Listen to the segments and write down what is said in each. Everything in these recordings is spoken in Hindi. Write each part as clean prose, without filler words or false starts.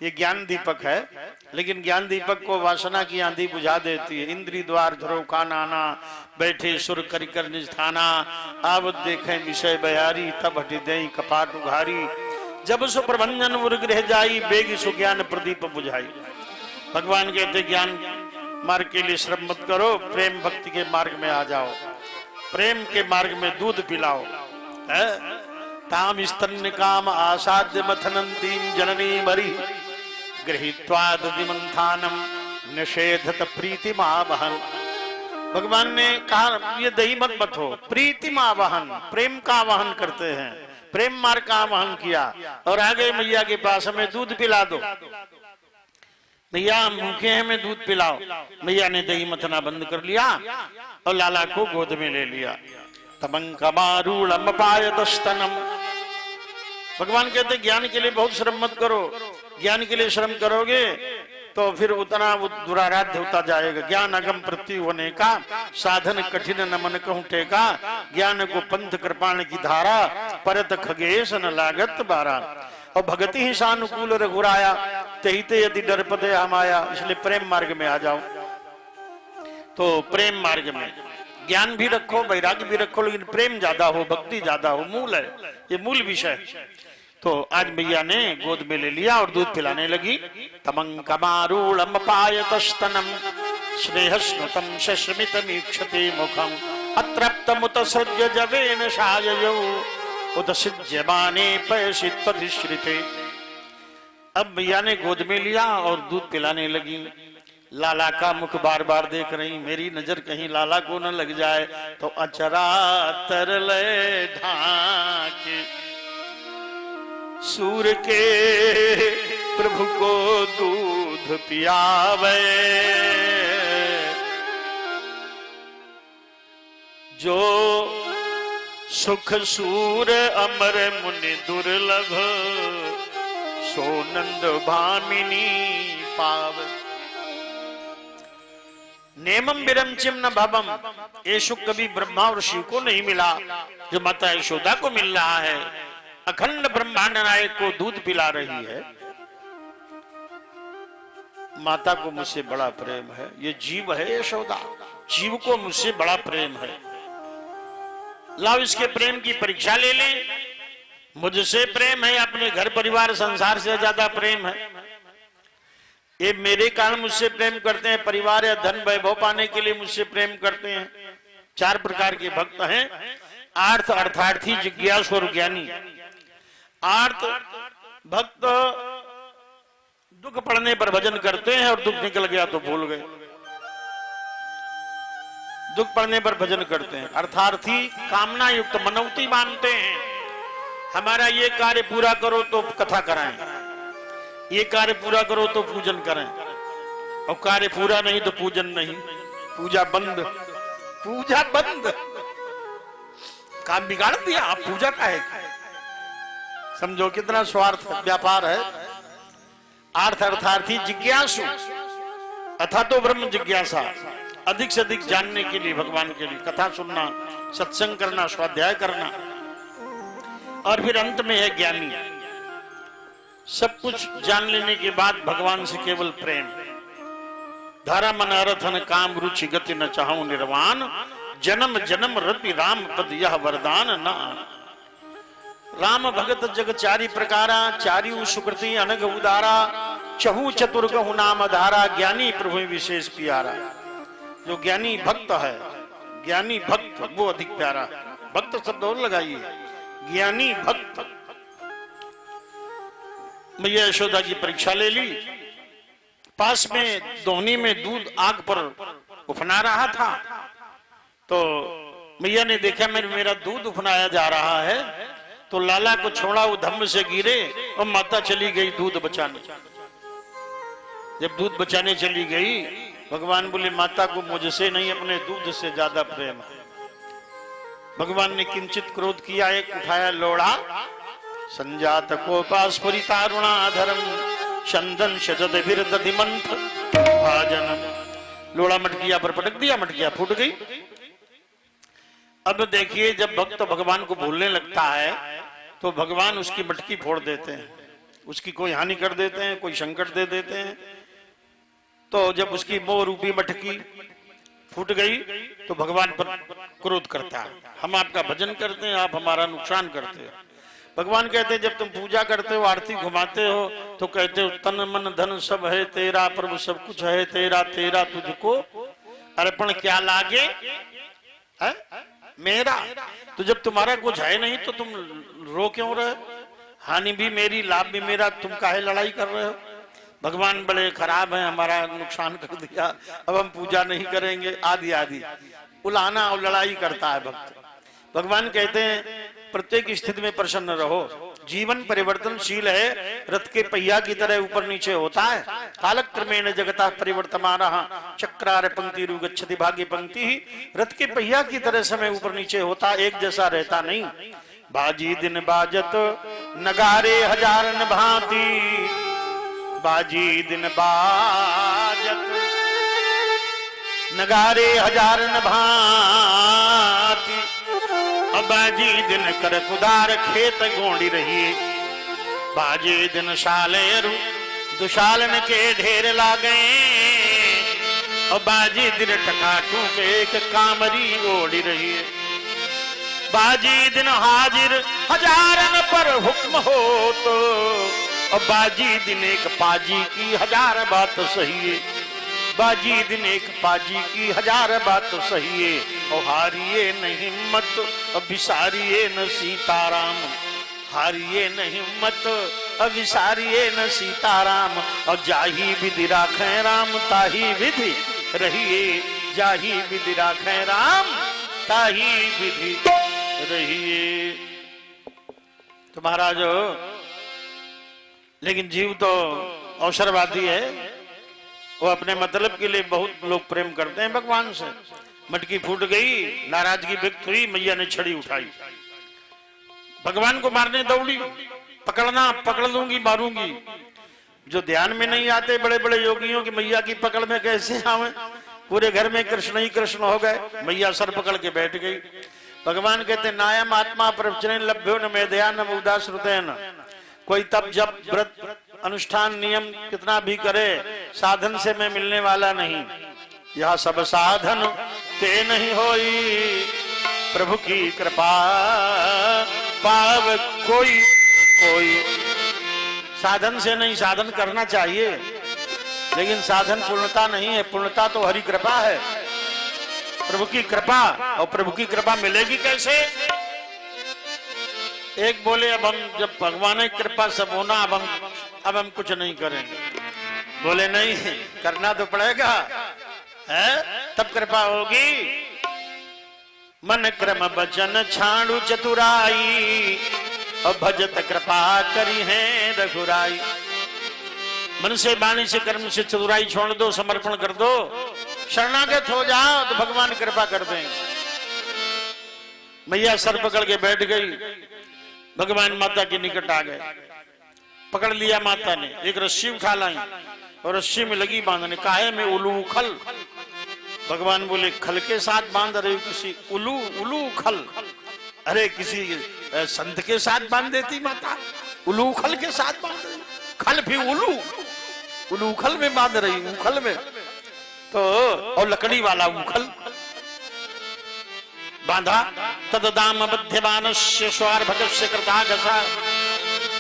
ये ज्ञान दीपक है, लेकिन ज्ञान दीपक को वासना की आंधी बुझा देती है। इंद्री द्वार ध्रुव का नाना, बैठे सुर करिकर निज थाना, आवत देखें विषय बयारी, तब हटि देई कपाट उघारी। जब सो प्रभंजन उर गृह जाई, बेग सो ज्ञान प्रदीप बुझाई। भगवान कहते ज्ञान मार्ग के लिए श्रम मत करो, प्रेम भक्ति के मार्ग में आ जाओ, प्रेम के मार्ग में दूध पिलाओ। ताम स्तन्य काम आसाद्य मथनंतीम जननी मरी, गृहीत्वा दधिमंथानम निषेधत प्रीतिमावहन। भगवान ने कहा ये दही मत मथो, प्रीतिमावहन, प्रेम का आवाहन करते हैं, प्रेम मार्ग का आवाहन किया। और आगे मैया के पास हमें दूध पिला दो, मैया हम भूखे हैं, हमें दूध पिलाओ। मैया ने दही मथना बंद कर लिया और लाला को गोद में ले लिया। तमंकमारूढ़ पायतस्तनम। भगवान कहते ज्ञान के लिए बहुत श्रम मत करो, ज्ञान के लिए श्रम करोगे तो फिर उतना वो दुराराध्य होता जाएगा। ज्ञान अगम प्रत्यु होने का साधन कठिन न मन कहूं टेका, ज्ञान को पंथ कृपाण की धारा, परत खगेश न लागत बारा। और भगति ही सानुकूल रघुराया, तहिते यदि डर पदे हमाया। इसलिए प्रेम मार्ग में आ जाओ। तो प्रेम मार्ग में ज्ञान भी रखो, वैराग्य भी रखो, लेकिन प्रेम ज्यादा हो, भक्ति ज्यादा हो, मूल है ये, मूल विषय। तो आज मैया ने गोद में ले लिया और दूध पिलाने लगी। तमंकमारूढ़ पायतस्तनम, स्नेहस्नुतम शश्मितमीक्षते मुखम, अतृप्तमुतसृज्य जवेन शाययौ, उदसिज्यमाने पयसित्पधिश्रिते। अब मैया ने गोद में लिया और दूध पिलाने लगी। लाला का मुख बार बार देख रही, मेरी नजर कहीं लाला को न लग जाए, तो अचरा तरले ढाके सूर के प्रभु को दूध पियावे। जो सुख सूर अमर मुनि दुर्लभ, सो नंद भामिनी पाव। नेमम विरंचिम न भवम, ये सुख कभी ब्रह्मा और शिव को नहीं मिला जो माता यशोदा को मिल रहा है। अखंड ब्रह्मांड नायक को दूध पिला रही है। माता को मुझसे बड़ा प्रेम है, ये जीव है यशोदा, जीव को मुझसे बड़ा प्रेम है। लाओ इसके प्रेम की परीक्षा ले लें। मुझसे प्रेम है, अपने घर परिवार संसार से ज्यादा प्रेम है। ये मेरे कारण मुझसे प्रेम करते हैं, परिवार या धन वैभव पाने के लिए मुझसे प्रेम करते हैं। चार प्रकार के भक्त हैं, आर्थ, अर्थार्थी, जिज्ञासु और ज्ञानी। आर्थ भक्त दुख पड़ने पर भजन करते हैं और दुख निकल गया तो भूल गए, दुख पड़ने पर भजन करते हैं। अर्थार्थी कामना युक्त मनौती मानते हैं, हमारा ये कार्य पूरा करो तो कथा कराएं, ये कार्य पूरा करो तो पूजन करें, और कार्य पूरा नहीं तो पूजन नहीं, पूजा बंद, पूजा बंद। काम बिगाड़ दिया, आप पूजा का है। समझो कितना स्वार्थ व्यापार है। आर्थ अर्थार्थी जिज्ञासु, अथा तो ब्रह्म जिज्ञासा, अधिक से अधिक जानने के लिए, भगवान के लिए कथा सुनना, सत्संग करना, स्वाध्याय करना। और फिर अंत में है ज्ञानी, सब कुछ जान लेने के बाद भगवान से केवल प्रेम। धारा मन अरथन काम रुचि गति न चाहूं निर्वाण, जन्म जन्म रति राम पद यह वरदान न। राम भगत जग चारि प्रकारा, चारियु सुकृति अनग उदारा, चहु चतुर्गहु नाम धारा, ज्ञानी प्रभु विशेष प्यारा। जो ज्ञानी भक्त है, ज्ञानी भक्त वो अधिक प्यारा। भक्त शब्द और लगाइए, ज्ञानी भक्त। मैया यशोदा की परीक्षा ले ली। पास में दोहनी में दूध आग पर उफना रहा था, तो मैया ने देखा मेरा दूध उफनाया जा रहा है, तो लाला को छोड़ा, वो धम्म से गिरे और माता चली गई दूध बचाने। जब दूध बचाने चली गई, भगवान बोले माता को मुझसे नहीं अपने दूध से ज्यादा प्रेम है। भगवान ने किंचित क्रोध किया, एक उठाया लोढ़ा, संजात कोपास्फुरितारुणाधरम, चंदन शजद विरदधिमंथ भाजनम। लोढ़ा मटकिया पर पटक दिया, मटकिया फूट गई। अब देखिए, जब भक्त भगवान को भूलने लगता है तो भगवान उसकी मटकी फोड़ देते हैं। उसकी कोई हानि कर देते हैं, कोई संकट दे देते हैं। तो जब उसकी मोह रूपी मटकी फूट गई तो भगवान पर क्रोध करता है, हम आपका भजन करते हैं, आप हमारा नुकसान करते हो। भगवान कहते हैं जब तुम पूजा करते हो, आरती घुमाते हो, तो कहते हो तन मन धन सब है तेरा, प्रभु सब कुछ है तेरा, तेरा तुझको अर्पण क्या लागे है मेरा। तो जब तुम्हारा कुछ है नहीं तो तुम रो क्यों रहे? हानि भी मेरी, लाभ भी मेरा, तुम काहे लड़ाई कर रहे हो? भगवान बड़े खराब हैं, हमारा नुकसान कर दिया, अब हम पूजा नहीं करेंगे, आदि आदि उलाना और लड़ाई करता है भक्त। भगवान कहते हैं प्रत्येक स्थिति में प्रसन्न रहो। जीवन परिवर्तनशील है, रथ के पहिया की तरह ऊपर नीचे होता है। कालक्रमेण जगता परिवर्तमान चक्रार पंक्ति रुगच्छति भाग्य पंक्ति ही। रथ के पहिया की तरह समय ऊपर नीचे होता, एक जैसा रहता नहीं। बाजी दिन बाजत नगारे हजार न भांति, बाजी दिन बाजत नगारे हजार न भांति, बाजी दिन कर कुदार खेत गोंडी रही, बाजी दिन सालेरु दुशालन के ढेर लागे, और बाजी दिन टकाटू के एक कामरी ओढ़ी रही। बाजी दिन हाजिर हजारन पर हुक्म हो तो, और बाजी दिन एक पाजी की हजार बात सही है, बाजी दिन एक पाजी की हजार बात सही है। और हारिए न हिम्मत और विसारिए न सीताराम, हारिए न हिम्मत और विसारिए न सीताराम, और जाही विधि राखें राम ताही विधि रहिए, जाही विधि राखें राम ताही विधि रहिए। तो महाराज लेकिन जीव तो अवसरवादी है, वो अपने मतलब के लिए बहुत लोग प्रेम करते हैं भगवान से। मटकी फूट गई, नाराजगी व्यक्त हुई, मैया ने छड़ी उठाई, भगवान को मारने दौड़ी, पकड़ना पकड़ लूंगी मारूंगी। जो ध्यान में नहीं आते बड़े बड़े योगियों की मैया की पकड़ में कैसे आवे, पूरे घर में कृष्ण ही कृष्ण हो गए। मैया सर पकड़ के बैठ गई। भगवान कहते नायम आत्मा प्रवचन लभ्यो न मेधया न उदाश्रुतेन। कोई तब जब व्रत अनुष्ठान नियम कितना भी करे, साधन से मैं मिलने वाला नहीं। यह सब साधन ते नहीं होई, प्रभु की कृपा पाव कोई कोई। साधन से नहीं, साधन करना चाहिए, लेकिन साधन पूर्णता नहीं है, पूर्णता तो हरि कृपा है, प्रभु की कृपा। और प्रभु की कृपा मिलेगी कैसे? एक बोले अब हम जब भगवान की कृपा सब होना, अब हम कुछ नहीं करेंगे। बोले नहीं, करना तो पड़ेगा है, तब कृपा होगी। मन क्रम वचन छाणु चतुराई, और भजत कृपा करी है रघुराई। मन से वाणी से कर्म से चतुराई छोड़ दो, समर्पण कर दो, शरणागत हो जाओ तो भगवान कृपा कर देंगे। मैया सर पकड़ के बैठ गई, भगवान माता के निकट आ गए, पकड़ लिया माता ने, एक रस्सी उठा लाई और रस्सी में लगी बांधने। काहे में? उलू खल। भगवान बोले खल के साथ बांध रहे हो? किसी उलू उलू खल, अरे किसी संत के साथ बांध देती माता, उलू खल के साथ बांध रही, खल भी उलू, उलू खल में बांध रही, उखल में तो, और लकड़ी वाला उखल बांधा। तददाम बध्यमानस्य स्वार्भकस्य कृतागसा,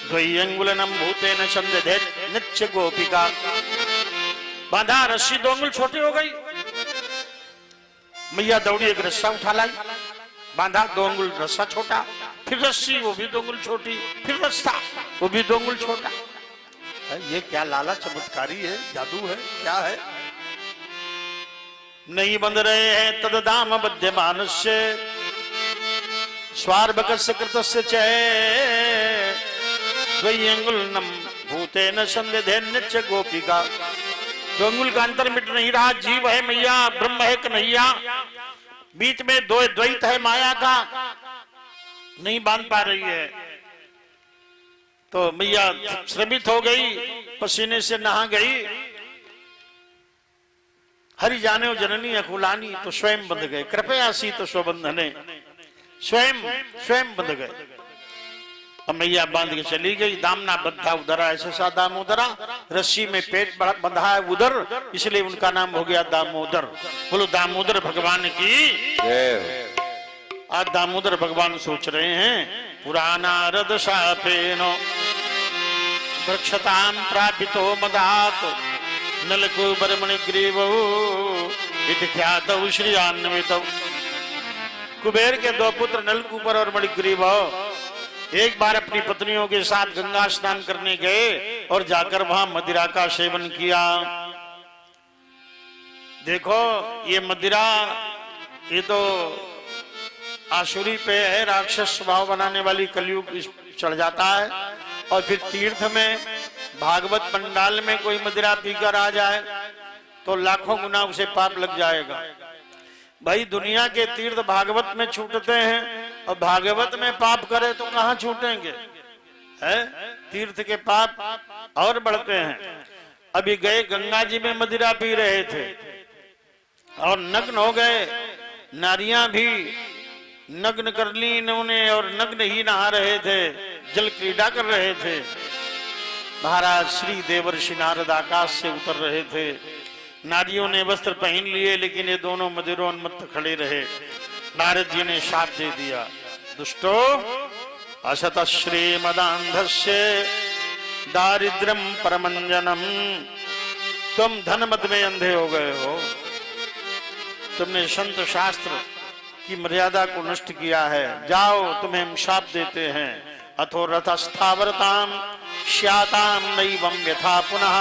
द्वयंगुलनम भूतेन संदधे नित्य गोपिका। बांधा, रस्सी 2 अंगुल छोटी हो गई। मैया दौड़ी, एक रस्सा उठा लाई, बांधा, 2 अंगुल रस्सा छोटा, फिर रस्सी, वो भी 2 अंगुल छोटी, फिर रस्सा, वो भी 2 अंगुल छोटा। ये क्या लाला चमत्कारी है, जादू है, क्या है? नहीं बंध रहे हैं। तददाम बध्यमानस्य स्वार्भकस्य कृतस्य च द्वयंगुलनम भूतेन संदधे नित्य गोपिका। 2 अंगुल का अंतर मिट नहीं रहा। जीव है मैया, ब्रह्म है कन्हैया, बीच में द्वैत है माया का, नहीं बांध पा रही है। तो मैया श्रमित हो गई, पसीने से नहा गई। हरि जाने जननी अकुलानी, तो स्वयं बंध गए। कृपया सी तो स्वबंधने, स्वयं बंध गए। अब मैया बांध के चली गई। दामना बद्धा उधरा, ऐसे सा दामोदरा, रस्सी में पेट बंधा है उधर, इसलिए उनका नाम हो गया दामोदर। बोलो दामोदर भगवान की। आज दामोदर भगवान सोच रहे हैं पुराना रद शापेनो वृक्षताम प्रापितो मदात नलकुबर मणिग्रीवो इति ख्यातौ श्रीयान्वितौ। कुबेर के दो पुत्र नलकुबर और मणिग्रीव एक बार अपनी पत्नियों के साथ गंगा स्नान करने गए और जाकर वहां मदिरा का सेवन किया। देखो ये मदिरा, ये तो आसुरी पे है, राक्षस स्वभाव बनाने वाली कलयुग चढ़ जाता है। और फिर तीर्थ में भागवत पंडाल में कोई मदिरा पीकर आ जाए तो लाखों गुना उसे पाप लग जाएगा। भाई दुनिया के तीर्थ भागवत में छूटते हैं और भागवत में पाप करे तो कहां छूटेंगे, है? तीर्थ के पाप और बढ़ते हैं। अभी गए गंगा जी में मदिरा पी रहे थे और नग्न हो गए। नारियां भी नग्न कर ली इन्होंने और नग्न ही नहा रहे थे, जल क्रीड़ा कर रहे थे। महाराज श्री देवर्षि नारद आकाश से उतर रहे थे। नारियों ने वस्त्र पहन लिए लेकिन ये दोनों मदिरोन्मत्त खड़े रहे। नारद जी ने शाप दे दिया, दुष्टो असत श्रीमदांधस्य दारिद्र्यम परमंजनम। तुम धन मद में अंधे हो गए हो, तुमने संत शास्त्र की मर्यादा को नष्ट किया है। जाओ तुम्हें हम शाप देते हैं। अथो रथस्थावरताम श्याताम नैवं यथा पुनः।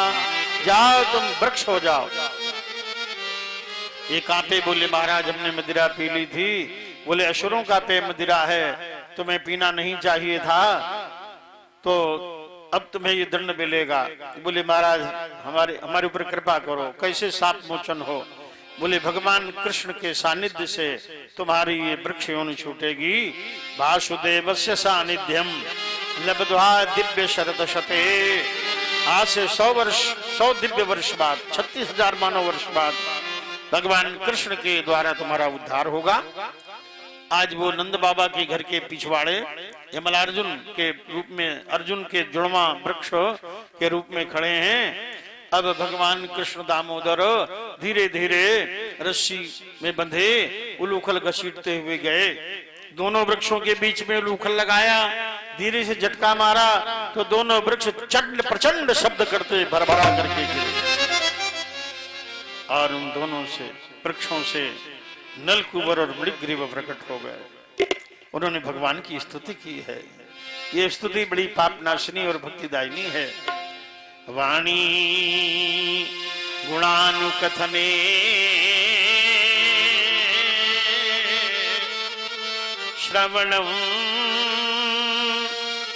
जाओ तुम वृक्ष हो जाओ। ये कांपे बोले महाराज हमने मदिरा पी ली थी। बोले असुरों का पेय मदिरा है, तुम्हें पीना नहीं चाहिए था, तो अब तुम्हें ये दंड मिलेगा। बोले महाराज हमारे ऊपर कृपा करो, कैसे शाप मोचन हो? बोले भगवान कृष्ण के सानिध्य से तुम्हारी ये वृक्ष योनि छूटेगी। वासुदेवस्य सानिध्यम लब्ध्वा दिव्य शरद शते। आज से 100 दिव्य वर्ष बाद, 36,000 मानव वर्ष बाद भगवान कृष्ण के द्वारा तुम्हारा उद्धार होगा। आज वो नंद बाबा के घर के पिछवाड़े यमलार्जुन के रूप में, अर्जुन के जुड़वा वृक्ष के रूप में खड़े हैं। अब भगवान कृष्ण दामोदर धीरे धीरे रस्सी में बंधे उलूखल घसीटते हुए गए। दोनों वृक्षों के बीच में उलूखल लगाया, धीरे से झटका मारा तो दोनों वृक्ष प्रचंड शब्द करते भरभरा करके गिरे और उन दोनों से वृक्षों से नलकुबर और मणिग्रीव प्रकट हो गए। उन्होंने भगवान की स्तुति की है। ये स्तुति बड़ी पापनाशिनी और भक्तिदायिनी है। वाणी गुणानुकथने श्रवणं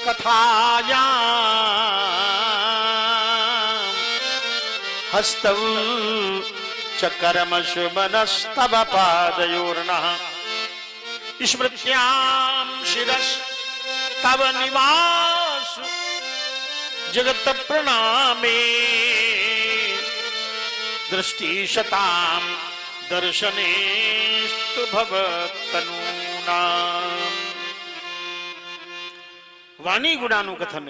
कथायां हस्तौ च कर्मसु मनस्तव पादयोर्नः स्मृत्यां शिरस्तव निवासु जगत प्रणामे दृष्टि शतां दर्शनेस्तु भवतनूनां। वाणी गुणानुकथन।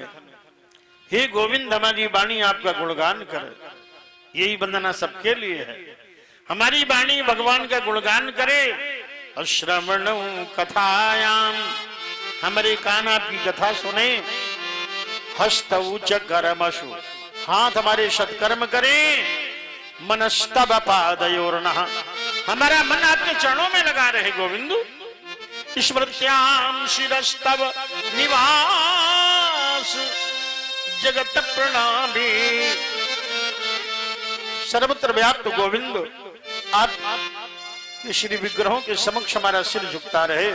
हे गोविंद हमारी वाणी आपका गुणगान करे, यही वंदना सबके लिए है। हमारी वाणी भगवान का गुणगान करे। अश्रवण कथायाम, हमारे कान आपकी कथा सुने। हस्तौ च कर्मसु, हाथ हमारे सत्कर्म करें। मनस्तव पादयोर्नः, हमारा मन आपके चरणों में लगा रहे गोविंदु। स्मृत्यां शिरस्तव निवास जगत प्रणामी। सर्वत्र व्याप्त गोविंद आप श्री विग्रहों के समक्ष हमारा सिर झुकता रहे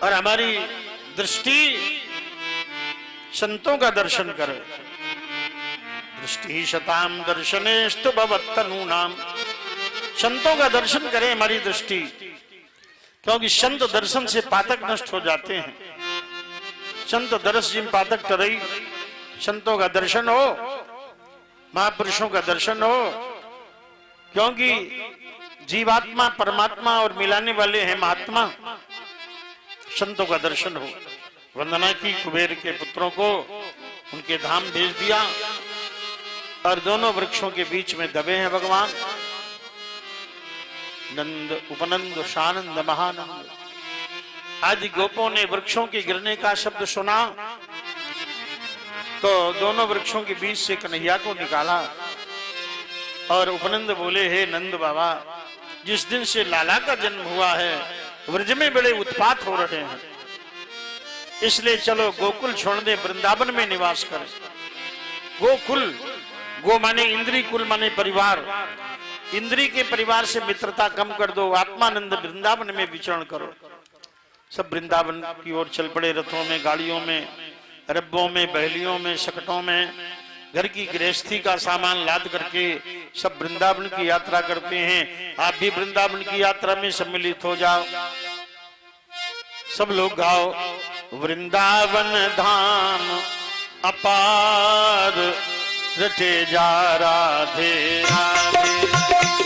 और हमारी दृष्टि संतों का दर्शन करे। दृष्टि शताम दर्शनेस्तु भवतनूनाम, संतों का दर्शन करे हमारी दृष्टि, क्योंकि संत दर्शन से पातक नष्ट हो जाते हैं। संत दर्श जिन पातक तरई, संतों का दर्शन हो, महापुरुषों का दर्शन हो, क्योंकि जीवात्मा परमात्मा और मिलाने वाले हैं महात्मा। संतों का दर्शन हो। वंदना की कुबेर के पुत्रों को, उनके धाम भेज दिया और दोनों वृक्षों के बीच में दबे हैं भगवान नंद, उपनंद, शानंद, महानंद आदि गोपों ने वृक्षों के गिरने का शब्द सुना तो दोनों वृक्षों के बीच से कन्हैया को निकाला और उपनंद बोले, हे नंद बाबा, जिस दिन से लाला का जन्म हुआ है व्रज में बड़े उत्पात हो रहे हैं, इसलिए चलो गोकुल छोड़ दे, वृंदावन में निवास करें। गोकुल, गो माने इंद्री, कुल माने परिवार। इंद्री के परिवार से मित्रता कम कर दो, आत्मानंद वृंदावन में विचरण करो। सब वृंदावन की ओर चल पड़े, रथों में, गाड़ियों में, रब्बों में, बहलियों में, शकटों में, घर की गृहस्थी का सामान लाद करके सब वृंदावन की यात्रा करते हैं। आप भी वृंदावन की यात्रा में सम्मिलित हो जाओ। सब लोग गाओ, वृंदावन धाम अपार, रटे जा राधे राधे।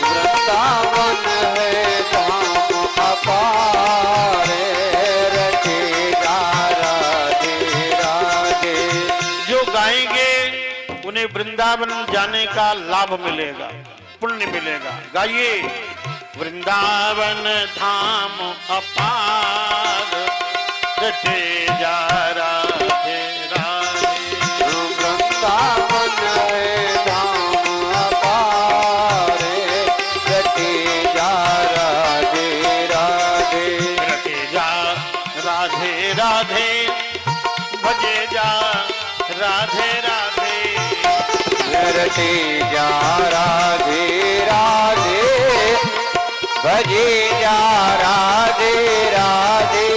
वृंदावन है धाम अपार, रटे जा राधे राधे। जो गाएंगे उन्हें वृंदावन जाने का लाभ मिलेगा, पुण्य मिलेगा। गाइए, वृंदावन धाम अपार, रटे जा राधे राधे। वृंदावन है धाम अपार, रटे जा राधे राधे। रटे जा राधे राधे, भजे जा राधे राधे। रटे जा राधे राधे, भजे जा राधे राधे।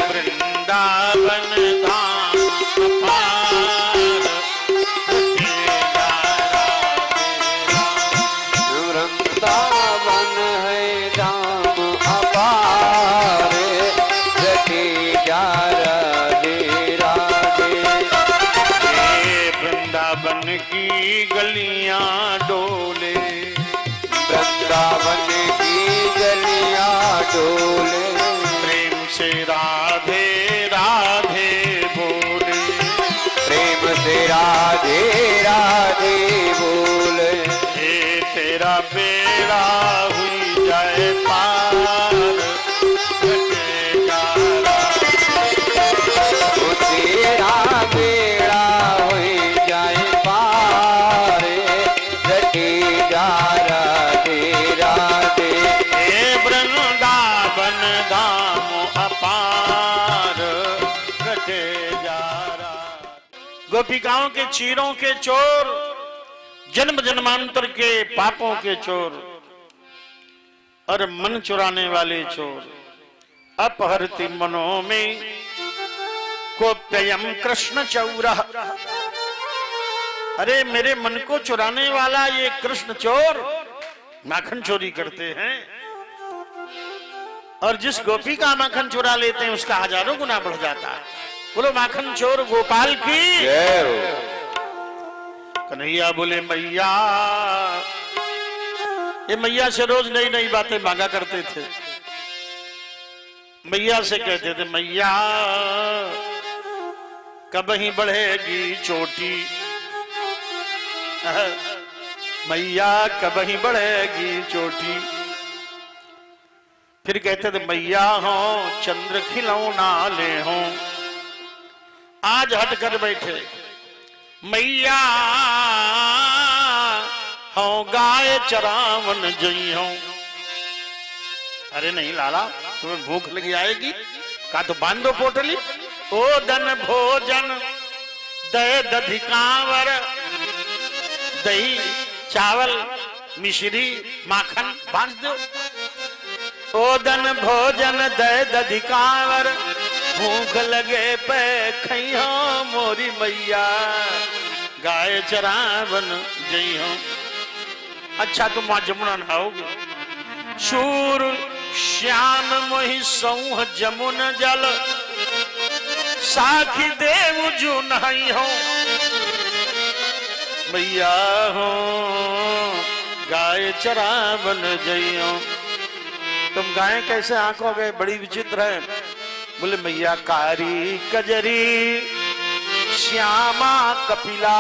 वृंदावन धाम अपार, रटे जा राधे राधे। वृंदावन है धाम अपार, रटे जा राधे राधे। वृंदावन की गलियां डोले, वृंदावन की गलियां डोले। प्रेम से राधे राधे बोले, प्रेम से राधे राधे बोले। हे तेरा बेड़ा हुई जाए पार, रटे जा ओ तेरा बेड़ा हो जाए पार, रटे जा राधे राधे। हे वृंदावन धाम अपार, रटे जा राधे। गोपिकाओं के चीरों के चोर, जन्म जन्मांतर के पापों के चोर और मन चुराने वाले चोर। अपहरति मनो में कोप्ययम कृष्ण चौरः। अरे मेरे मन को चुराने वाला ये कृष्ण चोर माखन चोरी करते हैं, और जिस गोपी का माखन चुरा लेते हैं उसका हजारों गुना बढ़ जाता है। बोलो माखन चोर गोपाल की जय हो। कन्हैया बोले, मैया, ये मैया से रोज नई नई बातें मांगा करते थे। मैया से कहते थे, मैया कब ही बढ़ेगी चोटी, मैया कब ही बढ़ेगी चोटी। फिर कहते थे, मैया हो चंद्र खिलौना ले हो। आज हट कर बैठे, मैया हो गाय चरावन जई हो। अरे नहीं लाला, तुम्हें भूख लगी आएगी, का तो बांध दो पोटली। ओ दन भोजन दे दधि कांवर, दही चावल मिश्री माखन बांध दो। ओ दन भोजन दे दधि कांवर, भूख लगे पे खइयो मोरी मैया, गाय चरावन जई हो। अच्छा तुम वहां जमुना नहाओगे। शूर श्याम मोहि सौह जमुन जल, साखी देव जो नहाई हो। मैया हो गाय चरावन जई हो। तुम गाय कैसे आंकोगे, बड़ी विचित्र है। बोले मैया कारी कजरी श्यामा कपिला,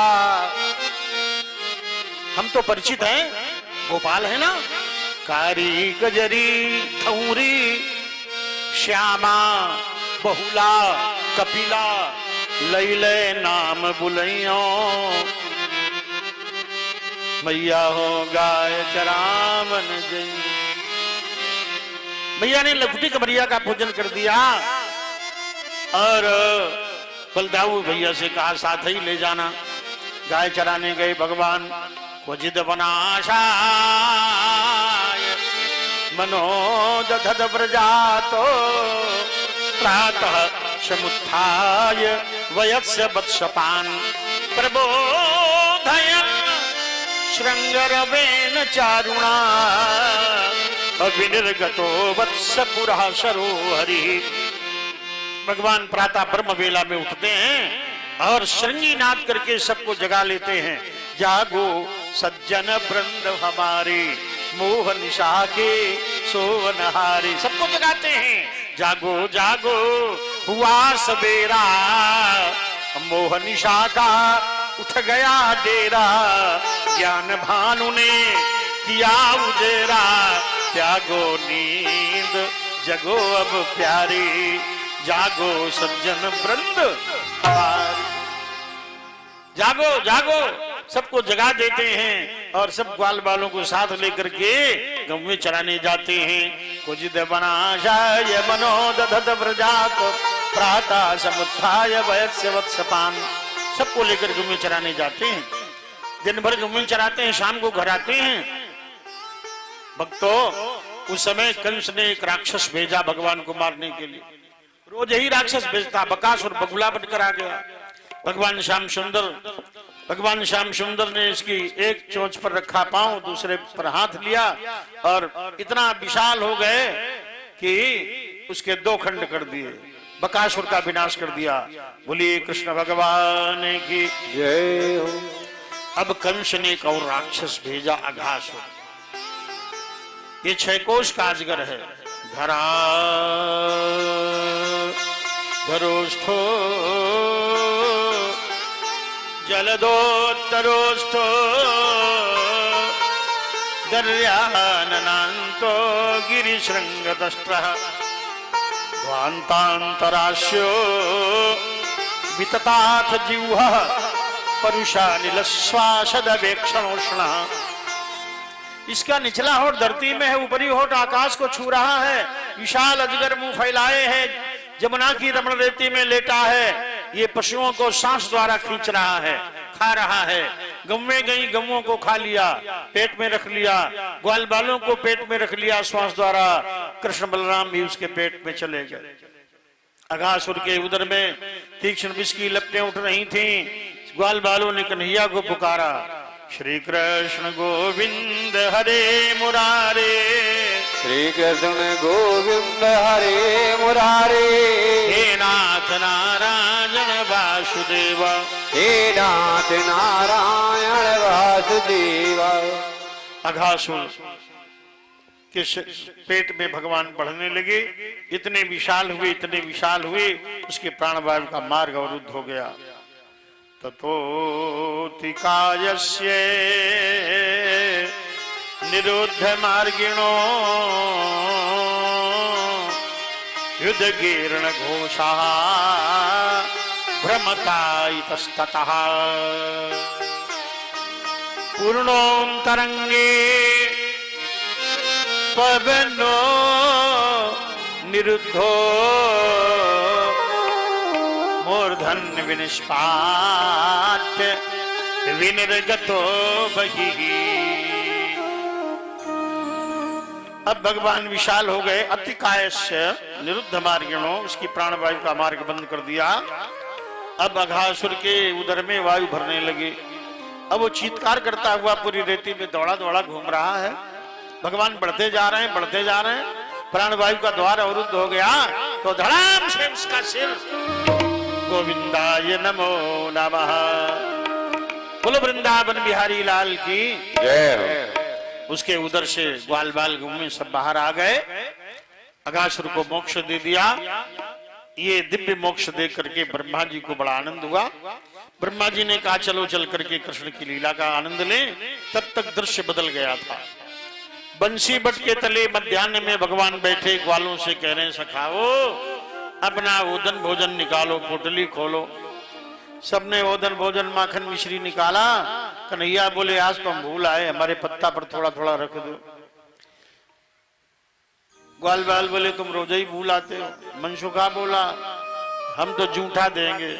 हम तो परिचित हैं, गोपाल है ना। कारी कजरी ठौरी श्यामा बहुला कपिला, लैले नाम बुलैयो मैया हो गाय चरावन जई। मैया ने लखुटी कमरिया का पूजन कर दिया और बलदाऊ भैया से कहा साथ ही ले जाना। गाय चराने गए भगवान। क्वचिद वनाशाय मनोदधत व्रजातो प्रातः समुत्थाय वयस्य वत्सपान् प्रबोधयन् श्रृंगरवेन चारुणा अविनिर्गतो वत्स पुरः सरोहरि। भगवान प्रातः ब्रह्म वेला में उठते हैं और श्रृंगी नाद करके सबको जगा लेते हैं। जागो सज्जन वृंद हमारे मोह निशा के सोवनहारे, सबको जगाते हैं। जागो जागो हुआ सवेरा, मोह निशा का उठ गया डेरा। ज्ञान भानु ने किया उजेरा, त्यागो नींद जगो अब प्यारी। जागो सज्जन वृंद हमारे, जागो जागो, सबको जगा देते हैं और सब ग्वाल बालों को साथ लेकर के गांव में चराने जाते हैं। कुजिद वनाशाय मनोदधत व्रजात प्रातः समुत्थाय वयस्य वत्सपान्, सबको लेकर गांव में चराने जाते हैं। दिन भर गांव में चराते हैं, शाम को घर आते हैं। भक्तों, उस समय कंस ने एक राक्षस भेजा भगवान को मारने के लिए। रोज यही राक्षस भेजता, बकासुर बगुला बनकर आ गया। भगवान श्याम सुंदर ने इसकी एक चोंच पर रखा पांव, दूसरे पर हाथ लिया और इतना विशाल हो गए कि उसके दो खंड कर दिए, बकासुर का विनाश कर दिया। बोलिए कृष्ण भगवान की जय हो। अब कंस ने एक और राक्षस भेजा, अघासुर। ये 6 कोश का अजगर है। धरा धरोष्ठो जलदोत्तरोष्ठो दर्याननान्तो गिरिशृंगदष्ट्रः ध्वान्तान्तरास्यो वितताथ जिह्वः परुषानिलश्वासदवेक्षणोष्णः। इसका निचला होठ धरती में है, ऊपरी होठ आकाश को छू रहा है। विशाल अजगर मुंह फैलाए है, जमुना की रमण रेती में लेटा है। ये पशुओं को सांस द्वारा खींच रहा है, खा रहा है। गौवें गई, गौओं को खा लिया, पेट में रख लिया। ग्वाल बालों को पेट में रख लिया श्वास द्वारा। कृष्ण बलराम भी उसके पेट में चले गए। अघासुर के उदर में तीक्ष्ण विष की लपटें उठ रही थीं। ग्वाल बालों ने कन्हैया को पुकारा, श्री कृष्ण गोविंद हरे मुरारे, श्री कृष्ण गोविंद हरे मुरारे। हे नाथ नारायण वासुदेव, हे नाथ नारायण वासुदेव। अघासुर के पेट में भगवान बढ़ने लगे। इतने विशाल हुए, उसके प्राणवायु का मार्ग अवरुद्ध हो गया। ततोतिकायस्य निरुद्ध मार्गिणो युद्धगीर्ण घोषः भ्रमता इतस्ततः पूर्णोऽन्तरङ्गे पवनो निरुद्धो मूर्धन विनिष्पाट विनिर्गतो बहिः। अब भगवान विशाल हो गए। अतिकायस्य निरुद्ध मार्गिणो, उसकी प्राणवायु का मार्ग बंद कर दिया। अब अघासुर के उदर में वायु भरने लगे। अब वो चीत्कार करता हुआ पूरी रेती में दौड़ा दौड़ा घूम रहा है। भगवान बढ़ते जा रहे हैं, प्राणवायु का द्वार अवरुद्ध हो गया तो धड़ाम से उसका सिर, गोविंदाय नमो नमः। बोलो वृंदावन बिहारी लाल की जय हो। उसके उधर से ग्वाल बाल गुम्मे सब बाहर आ गए। अघासुर को मोक्ष दे दिया। ये दिव्य मोक्ष देख करके ब्रह्मा जी को बड़ा आनंद हुआ। ब्रह्मा जी ने कहा चलो चल करके कृष्ण की लीला का आनंद लें। तब तक दृश्य बदल गया था। बंसी बट के तले मध्याह्न में भगवान बैठे ग्वालों से कह रहे हैं सखाओ अपना ओदन भोजन निकालो, पोटली खोलो। सबने ओदन भोजन माखन मिश्री निकाला। कन्हैया बोले आज तो हम भूल आए, हमारे पत्ता पर थोड़ा थोड़ा रख दो। ग्वाल बाल बोले तुम रोज ही भूल आते हो। मनसुखा बोला हम तो जूठा देंगे।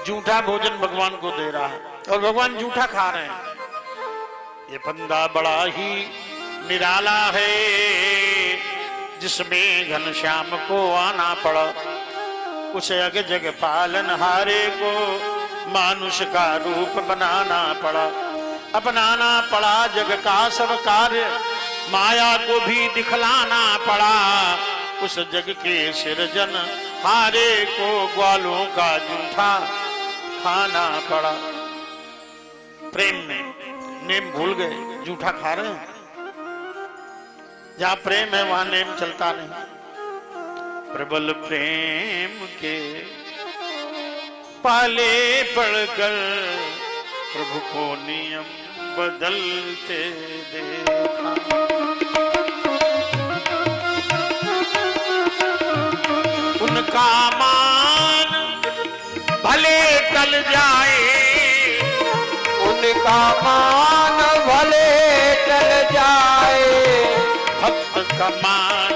जूठा भोजन भगवान को दे रहा है और भगवान जूठा खा रहे हैं। ये बंदा बड़ा ही निराला है जिसमें घनश्याम को आना पड़ा। उसे अग जग पालन हारे को मानुष का रूप बनाना पड़ा। अपनाना पड़ा जग का सब कार्य, माया को भी दिखलाना पड़ा। उस जग के सिरजन हारे को ग्वालों का जूठा खाना पड़ा। प्रेम में नेम भूल गए, जूठा खा रहे हैं। जहां प्रेम है वहां नेम चलता नहीं। प्रबल प्रेम के पाले पड़कर प्रभु को नियम बदलते देखा। उनका मान भले टल जाए, उनका मान भले टल जाए, भक्त का मान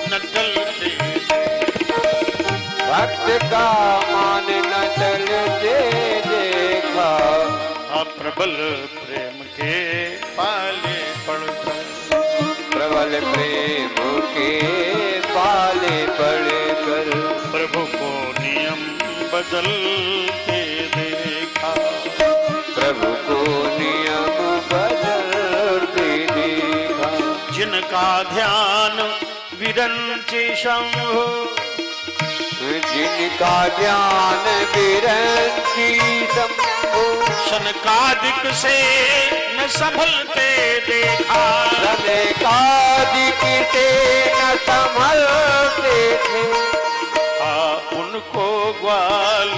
न टलते। भक्त का मान न टलते देखा। प्रबल प्रेम के पाले पड़कर, प्रबल प्रेम के पाले पड़कर प्रभु को नियम बदलते देखा। प्रभु को नियम बदलते देखा। जिनका ध्यान विरंचि शंभु, जिनका ध्यान विरंचि शंभु, शनकादिक से न संभलते देखा। शनकादिक से न संभलते थे। उनको ग्वाल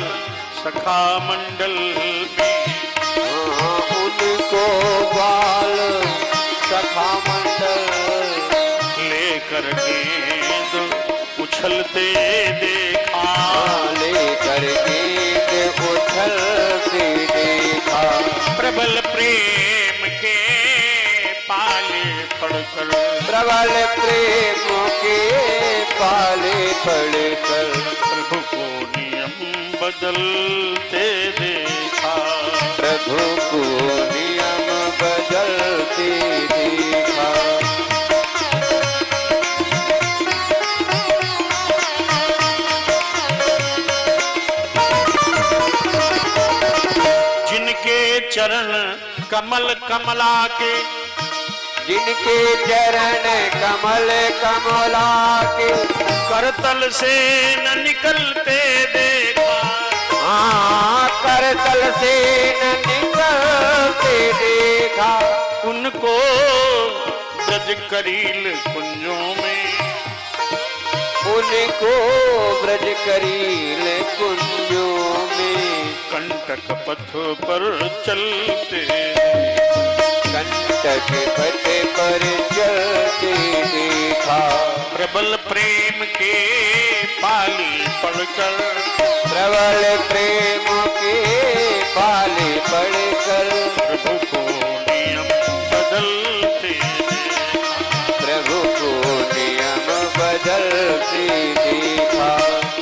सखा मंडल में, उनको ग्वाल सखा मंडल लेकर गेंद उछलते देखा। लेकर गेंद उछलते देखा। प्रबल प्रेम के पाले पड़कर, प्रबल प्रेम के पाले पड़कर प्रभु को नियम बदलते देखा। प्रभु को नियम बदलते देखा। जिनके चरण कमल कमला के, जिनके चरण कमल कमला के करतल से न निकलते देखा। करतल से न निकलते देखा। उनको ब्रज करील कुंजों में, उनको ब्रज करील कुंजों में कंटक पथ पर चलते, कंटक पथ पर चलते देखा। प्रबल प्रेम के पाले पड़कर, प्रबल प्रेम के पाले पड़कर प्रभु को नियम बदलते देखा। प्रभु को नियम बदलते देखा।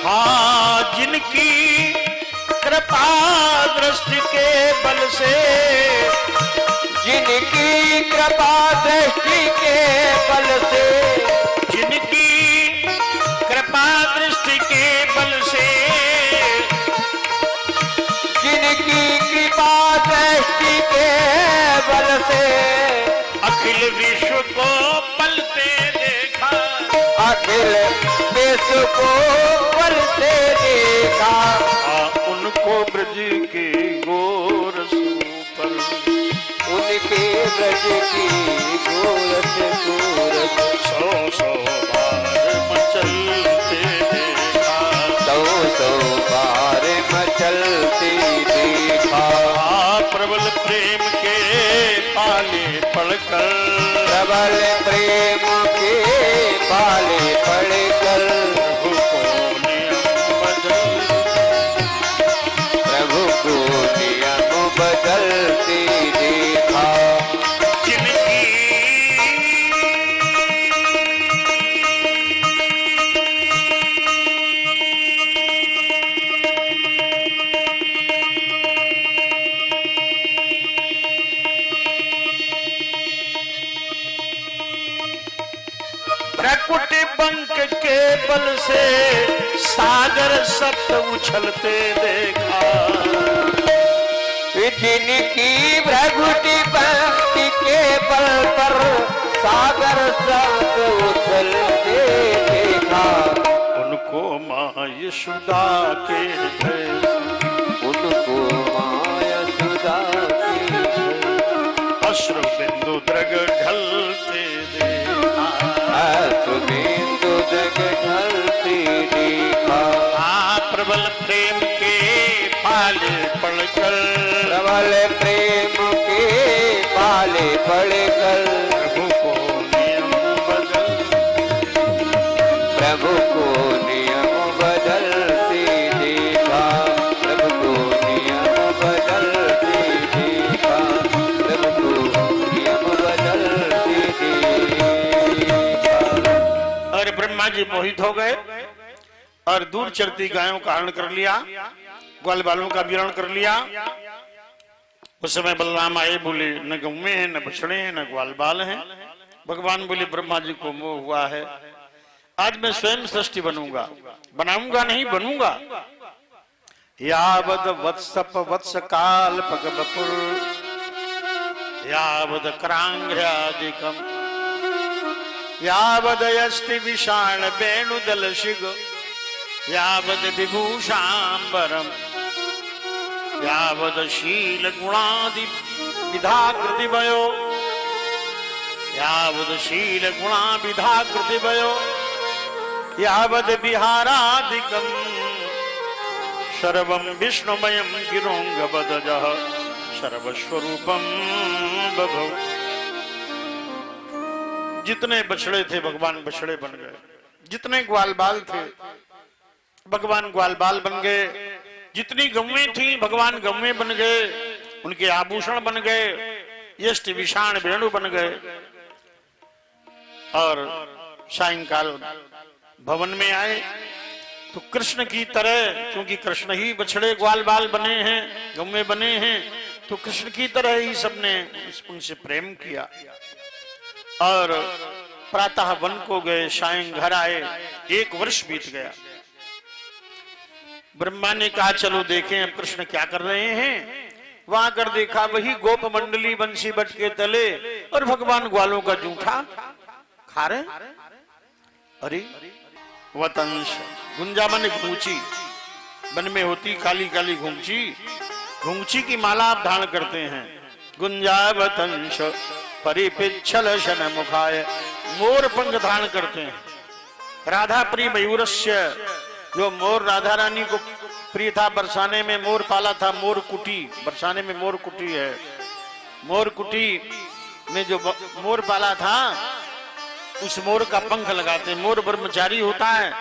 हाँ जिनकी कृपा दृष्टि के बल से, जिनकी कृपा दृष्टि के बल से, जिनकी कृपा दृष्टि के बल से, जिनकी कृपा दृष्टि के बल से अखिल विश्व को पलते देखा। अखिल विश्व को पलते देखा। उनको ब्रज के गोरस पर, उनके ब्रज की गोरस गोरस सौ सौ बार मचलते पड़कर, प्रबल प्रेम के पाले पड़कर, प्रभु को नियम बदलते देखा। जिनकी प्रकुटि बंक के बल से सागर सप्त उछलते देखा। जिनकी भ्रगुटि पंक्ति के बल पर सागर सप्त उछलते देखा। उनको माँ यशोदा के भय, उनको माँ यशोदा के अश्रु बिंदु द्रग ढलते देखा। अश्रु बिंदु द्रग ढलते देखा। प्रबल प्रेम के पाले पड़कर, प्रबल प्रेम के पाले पड़कर, प्रभु को नियम बदल, प्रभु को नियम बदलते देखा। प्रभु को नियम बदलते देखा। प्रभु को नियम बदलते देखा। और ब्रह्मा जी मोहित हो गए और दूर चरती गायों का हरण कर लिया, ग्वाल बालों का विरण कर लिया। उस समय बलराम आए, बोले न गौवे हैं, न बछड़े हैं, न ग्वाल बाल हैं। भगवान बोले ब्रह्मा जी को मोह हुआ है, आज मैं स्वयं सृष्टि बनूंगा, बनाऊंगा नहीं बनूंगा। यावद वत्सप वत्स काल पगबपुर, यावद करांघ्रादिकम, यावद यष्टि विषाण वेणुदल शिग, यावद विभूषांबरम, यावद शील गुणादि विधाकृति भयो, यावद शील गुणा विधाकृति भयो, यावद विहारादिकम सर्वं विष्णुमयं गिरोंगबदजः सर्वस्वरूपम बभौ। जितने बछड़े थे भगवान बछड़े बन गए, जितने ग्वाल बाल थे भगवान ग्वाल बाल बन गए, जितनी गौवें थी भगवान गौवें बन गए, उनके आभूषण बन गए, यष्टि विषाण वेणु बन गए। और सायंकाल भवन में आए तो कृष्ण की तरह, क्योंकि कृष्ण ही बछड़े ग्वाल बाल बने हैं, गौवें बने हैं, तो कृष्ण की तरह ही सबने उनसे प्रेम किया। और प्रातः वन को गए, सायं घर आए, 1 वर्ष बीत गया। ब्रह्मा ने कहा चलो देखें अब कृष्ण क्या कर रहे हैं। वहां कर देखा वही गोप मंडली बंसी बट के तले और भगवान ग्वालों का जूठा खा रहे। अरे वतंश, गुंजा मन घूंची, वन में होती काली काली घूंची, घूंची की माला आप धारण करते हैं। गुंजा वतंश परिपिच्छल शन मुखाय, मोर पंख धारण करते हैं। राधा प्रिय मयूरस्य, जो मोर राधा रानी को प्रिय था, बरसाने में मोर पाला था, मोर कुटी, बरसाने में मोर कुटी है, मोर कुटी में जो मोर पाला था उस मोर का पंख लगाते हैं। मोर ब्रह्मचारी होता है,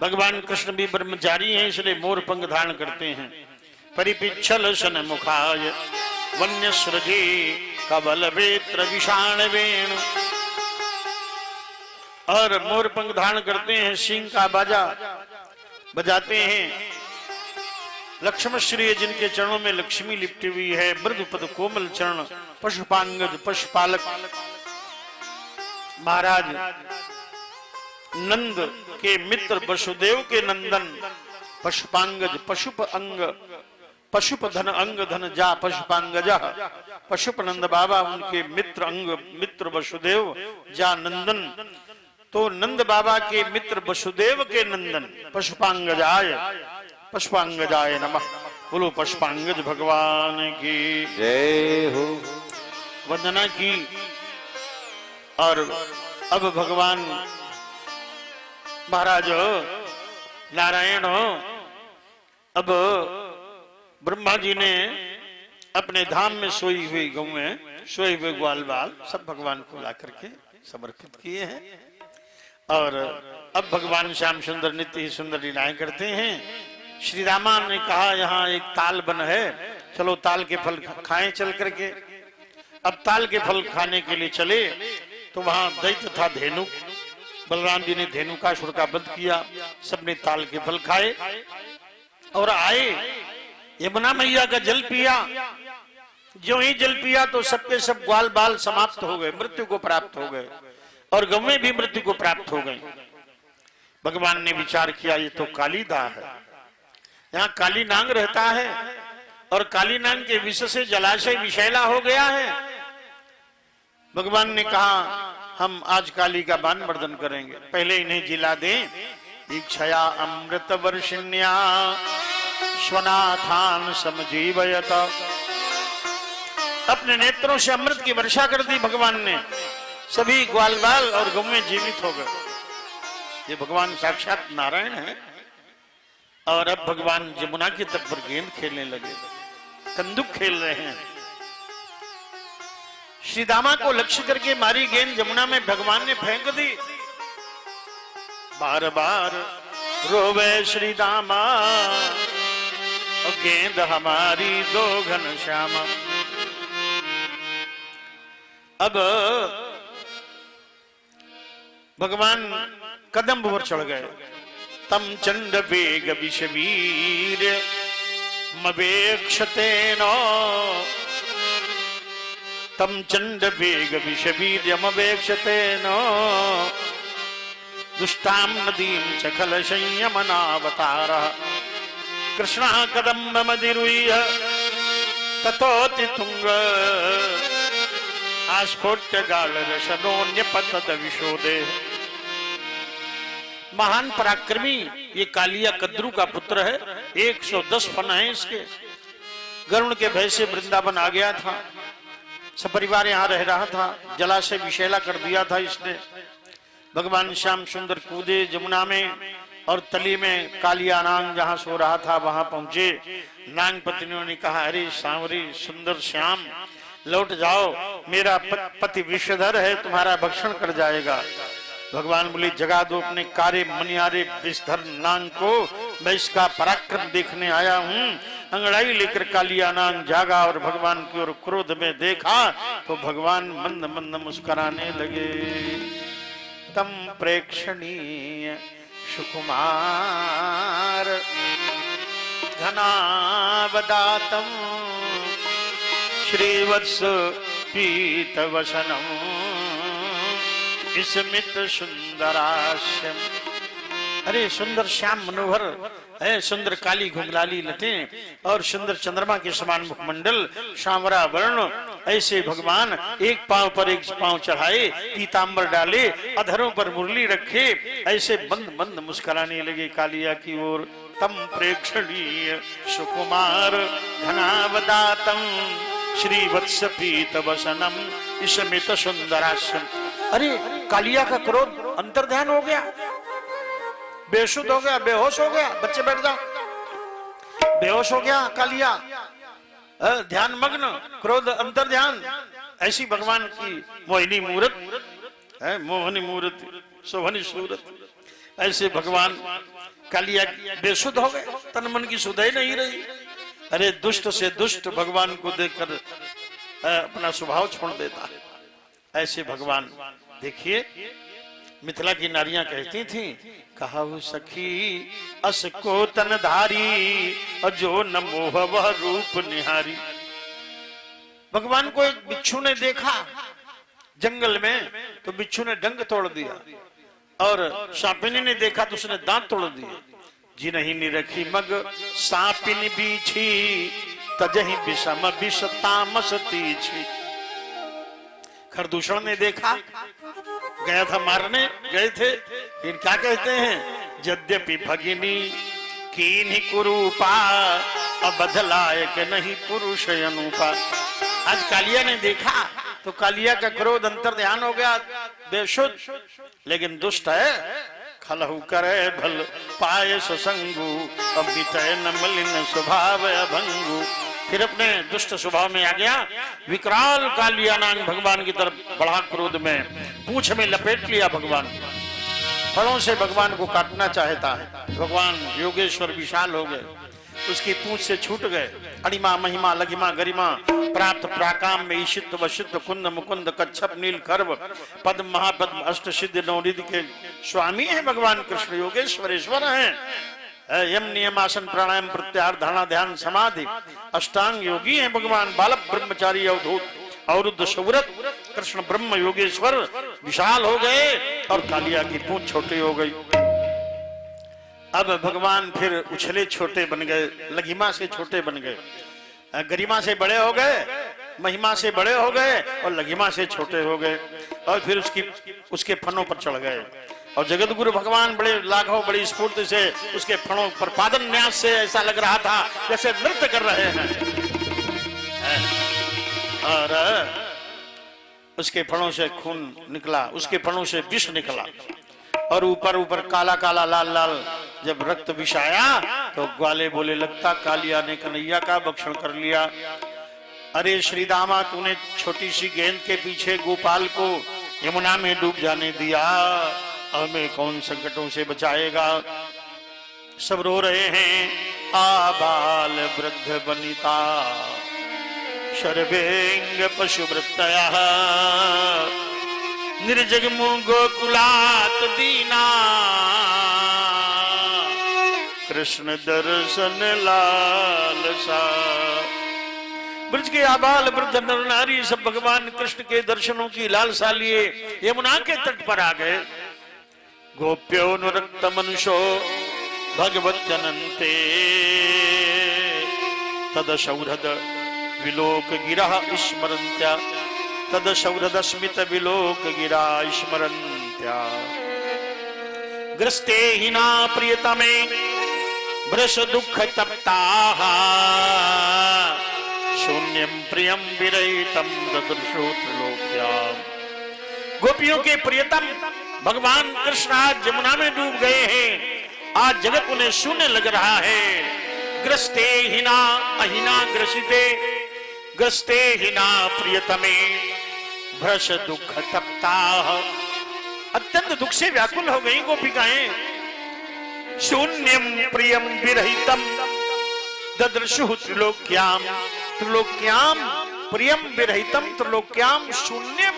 भगवान कृष्ण भी ब्रह्मचारी हैं, इसलिए मोर पंख धारण करते हैं। परिपिच्छल शन मुखाय वन्य सृजे कबल वेत्र विषाण वेणु, और मोर पंख धारण करते हैं, सिंह का बाजा बजाते हैं। लक्ष्मण श्री, जिनके चरणों में लक्ष्मी लिपटी हुई है, मृदु पद कोमल चरण, पशुपांगज पशुपालक महाराज नंद के मित्र वसुदेव के नंदन पशुपांगज, पशुप अंग, पशुप धन अंग धन जा पशुपांगजा, पशुप नंद बाबा उनके मित्र अंग, मित्र वसुदेव जा नंदन, तो नंद बाबा के मित्र वसुदेव के नंदन पशुपांगजाय, पशुपांगजाय नमः। बोलो पशुपांगज भगवान की जय हो। वंदना की। और अब भगवान महाराज नारायण, अब ब्रह्मा जी ने अपने धाम में सोई हुई गौएं सोए हुए ग्वाल बाल सब भगवान को ला करके समर्पित किए हैं। और अब भगवान श्याम सुंदर नित्य ही सुंदर लीलाएं करते हैं। श्री रामा ने कहा यहाँ एक ताल बन है, चलो ताल के फल खाएं चल करके। अब ताल के फल खाने के लिए चले तो वहां दैत्य था धेनु। बलराम जी ने धेनुकासुर का वध किया, सबने ताल के फल खाए और आए यमुना मैया का जल पिया। जो ही जल पिया तो सबके सब ग्वाल बाल समाप्त हो गए, मृत्यु को प्राप्त हो गए और गौएं भी मृत्यु को प्राप्त हो गई। भगवान ने विचार किया ये तो काली दाह है, यहाँ काली नांग रहता है और काली नांग के विष से जलाशय विषैला हो गया है। भगवान ने कहा हम आज काली का बाण मर्दन करेंगे, पहले इन्हें जिला दें। इच्छया अमृत वर्षिण्या स्वनाथान समजीवयत। अपने नेत्रों से अमृत की वर्षा कर दी भगवान ने, सभी ग्वाल बाल और गौएं जीवित हो गए। ये भगवान साक्षात नारायण है। और अब भगवान यमुना के तट पर गेंद खेलने लगे, कंदुक खेल रहे हैं। श्री दामा को लक्ष्य करके मारी गेंद यमुना में भगवान ने फेंक दी। बार बार रोवे श्री दामा और गेंद हमारी दो घनश्यामा। अब भगवान कदम्ब पर चढ़ गए। तम चंड वेग विषवीर मवेक्षतेनो। तम चंड वेग विषवीर मवेक्षतेनो। दुष्टां नदीं च खल संयमनावतारः। कृष्णः कदम्ब मदिरुह्य ततोति तुंग। आस्फोट्य गालरशनोन्यपतत विशोदे। महान पराक्रमी ये कालिया कद्रू का पुत्र है, 110 फन है इसके। गरुण के भय से वृंदावन आ गया था, सपरिवार यहाँ रह रहा था, जलाशय विषैला कर दिया था इसने। भगवान श्याम सुंदर कूदे यमुना में और तली में कालिया नांग जहाँ सो रहा था वहां पहुंचे। नांग पत्नियों ने कहा अरे सांवरी सुंदर श्याम लौट जाओ, मेरा पति विषधर है, तुम्हारा भक्षण कर जाएगा। भगवान बोले जगा दो अपने कारे मनियारे विषधर नांग को, मैं इसका पराक्रम देखने आया हूँ। अंगड़ाई लेकर कालिया नांग जागा और भगवान की ओर क्रोध में देखा तो भगवान मंद मंद मुस्कुराने लगे। तम प्रेक्षणीय सुकुमार घनावदातम श्रीवत्स पीतवसनम स्मित सुंदराश्यम। अरे सुंदर श्याम मनोहर है, सुंदर काली घुंघराली लटें और सुंदर चंद्रमा के समान मुखमंडल, सांवरा वर्ण। ऐसे भगवान एक पांव पर एक पांव चढ़ाए, पीतांबर डाले, अधरों पर मुरली रखे, ऐसे बंद बंद मुस्कुराने लगे कालिया की ओर। तम प्रेक्षणीय सुकुमार घनावदातम श्रीवत्स पीतवसनम स्मित सुंदराश्यम। अरे कालिया का क्रोध अंतर्ध्यान हो गया, बेसुध हो गया, बेहोश हो गया। बच्चे बैठ जाओ। बेहोश हो गया कालिया, ध्यान मग्न, क्रोध अंतर्ध्यान। ऐसी भगवान की मोहिनी मूर्त है, मोहनी मूर्त, शोभनी सूरत। ऐसे भगवान कालिया बेसुध हो गए, तन मन की सुध ही नहीं रही। अरे दुष्ट से दुष्ट भगवान को देखकर अपना स्वभाव छोड़ देता है। ऐसे भगवान देखिए, मिथिला की नारियां कहती थी कहु सखी अस को तन धारी और जो न मोह वह रूप निहारी। भगवान को एक बिच्छू ने देखा जंगल में तो बिच्छू ने डंक तोड़ दिया, और सांपिनी ने देखा तो उसने दांत तोड़ दिए। जी नहीं निरखी मग सांपिनी बीछी तजहि विषम विष तामस तीछी। खरदूषण ने देखा, गया था मारने, गए थे, फिर क्या कहते हैं यद्यपि भगिनी कीन्ही कुरूपा अबध लायक नहीं पुरुष अनुपा। आज कालिया ने देखा तो कालिया का क्रोध अंतर्ध्यान हो गया, बेशुद्ध लेकिन दुष्ट है। खलहु करे भल पाए ससंगु अमित न मलिन स्वभाव अभंगु। फिर अपने दुष्ट स्वभाव में आ गया। विकराल कालिया नाग भगवान की तरफ बढ़ा क्रोध में, पूंछ में लपेट लिया भगवान, फलों से भगवान को काटना चाहता है। भगवान योगेश्वर विशाल हो गए, उसकी पूंछ से छूट गए। अणिमा महिमा लघिमा गरिमा प्राप्त प्राकाम में ईशित वशित कुंद मुकुंद कच्छप नील खर्व पद्म महापद्म अष्ट सिद्ध नवनिधि के स्वामी हैं भगवान कृष्ण, योगेश्वरेश्वर हैं। यम नियम आसन प्राणायाम प्रत्याहार धारणा ध्यान समाधि अष्टांग योगी हैं भगवान। बालक ब्रह्मचारी अवधूत अवरुद्ध सुव्रत कृष्ण ब्रह्म योगेश्वर विशाल हो गए और कालिया की पूंछ छोटी हो गई। अब भगवान फिर उछले छोटे बन गए, लघिमा से छोटे बन गए, गरिमा से बड़े हो गए, महिमा से बड़े हो गए और लघिमा से छोटे हो गए। और फिर उसके फनों पर चढ़ गए और जगत गुरु भगवान बड़े लाघव बड़ी स्फूर्ति से उसके फनों पर पादन न्यास से ऐसा लग रहा था जैसे नृत्य कर रहे हैं। और उसके फणों से खून निकला, उसके फणों से विष निकला और ऊपर ऊपर काला काला लाल लाल जब रक्त विष आया तो ग्वाले बोले लगता कालिया ने कन्हैया का भक्षण कर लिया। अरे श्री दामा, तूने छोटी सी गेंद के पीछे गोपाल को यमुना में डूब जाने दिया, हमें कौन संकटों से बचाएगा। सब रो रहे हैं। आबाल वृद्ध वनिता शर्वेंग पशुवृत्तयः निर्जग्मु गोकुलात दीना कृष्ण दर्शन लालसा। ब्रज के आबाल वृद्ध नर नारी सब भगवान कृष्ण के दर्शनों की लालसा लिए यमुना के तट पर आ गए। गोप्योनुरक्त मनुष्यो भगवत जनन्ते तद सौहृद विलोक गिरा स्मरन्त्या तद सौहृद स्मित विलोक गिरा स्मरन्त्या। ग्रस्ते हिना प्रियतमे भ्रश दुख तप्ताः शून्यम प्रियम विरहितम ददृशो त्रिलोक्याम्। गोपियों के प्रियतम भगवान कृष्ण आज यमुना में डूब गए हैं। आज जगत उन्हें शून्य लग रहा है। ग्रस्ते हिना अहिना ग्रसिते ग्रस्ते हिना प्रियतमे भ्रश दुख तप्ताः। अत्यंत दुख से व्याकुल हो गई गोपिकाएं। शून्यम प्रियम विरहितम ददृशु त्रिलोक्याम। त्रिलोक्याम प्रियम विरहितम त्रिलोक्याम शून्यम।